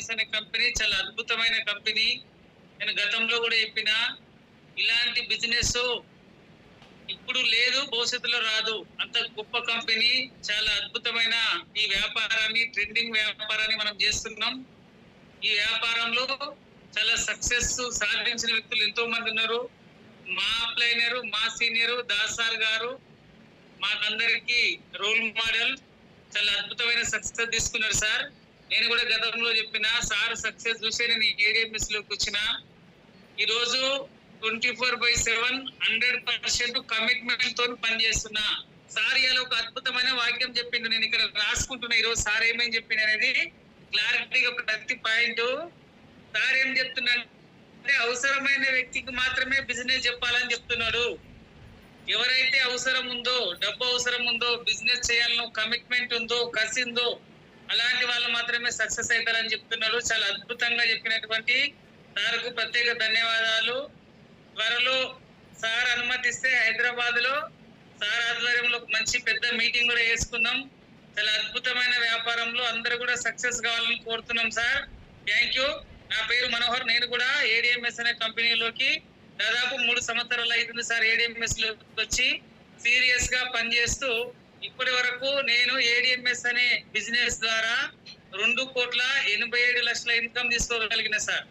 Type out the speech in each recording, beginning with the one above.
ADMS అనే company చాలా అద్భుతమైన కంపెనీ. నేను గతంలో కూడా చెప్పిన ఇలాంటి బిజినెస్ ఇప్పుడు లేదు, భవిష్యత్తులో రాదు. అంత గొప్ప కంపెనీ, చాలా అద్భుతమైన ఈ వ్యాపారాన్ని, ట్రెండింగ్ వ్యాపారాన్ని మనం చేస్తున్నాం. ఈ వ్యాపారంలో చాలా సక్సెస్ సాధించిన వ్యక్తులు ఎంతో మంది ఉన్నారు. మా అప్లైనరు, మా సీనియర్ దాసార్ గారు మాకందరికి రోల్ మోడల్. చాలా అద్భుతమైన సక్సెస్ తీసుకున్నారు సార్. నేను కూడా గతంలో చెప్పిన సార్ సక్సెస్ చూసే నేను ఏడిఎంఎస్ లోకి వచ్చిన. ఈ రోజు 24/7 100% కమిట్మెంట్ తో పనిచేస్తున్నా. సార్ ఇలా ఒక అద్భుతమైన వాక్యం చెప్పిండు, నేను ఇక్కడ రాసుకుంటున్నా. ఈ రోజు సార్ ఏమేమి చెప్పిండు అనేది క్లారిటీగా ప్రతి పాయింట్. సార్ ఏం చెప్తున్నాడంటే అవసరమైన వ్యక్తికి మాత్రమే బిజినెస్ చెప్పాలని చెప్తున్నాడు. ఎవరైతే అవసరం ఉందో, డబ్బు అవసరం ఉందో, బిజినెస్ చేయాలనో కమిట్మెంట్ ఉందో, కసి ఉందో, అలాంటి వాళ్ళు మాత్రమే సక్సెస్ అవుతారని చెప్తున్నాడు. చాలా అద్భుతంగా చెప్పినటువంటి సార్కు ప్రత్యేక ధన్యవాదాలు. త్వరలో సార్ అనుమతిస్తే హైదరాబాద్ లో సార్ ఆధ్వర్యంలో మంచి పెద్ద మీటింగ్ కూడా వేసుకుందాం. చాలా అద్భుతమైన వ్యాపారంలో అందరూ కూడా సక్సెస్ కావాలని కోరుతున్నాం సార్. Thank you. నా పేరు మనోహర్. నేను కూడా ఏడిఎంఎస్ అనే కంపెనీలోకి దాదాపు 3 సంవత్సరాలు అవుతుంది సార్. ఏడిఎంఎస్ లోకి వచ్చి సీరియస్ గా పనిచేస్తూ ఇప్పటి వరకు నేను ఏడిఎంఎస్ అనే బిజినెస్ ద్వారా 2,87,00,000 ఇన్కమ్ తీసుకోగలిగిన సార్.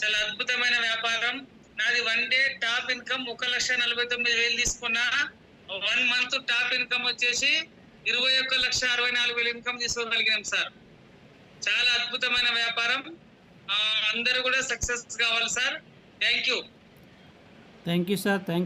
చాలా అద్భుతమైన వ్యాపారం నాది. 1 డే టాప్ ఇన్కమ్ 1,49,000 తీసుకున్నా. 1 మంత్ టాప్ ఇన్కమ్ వచ్చేసి 21,64,000 ఇన్కమ్ తీసుకోగలిగినాం సార్. చాలా అద్భుతమైన వ్యాపారం. అందరూ కూడా సక్సెస్ కావాలి sir. Thank you. Thank you sir. Thank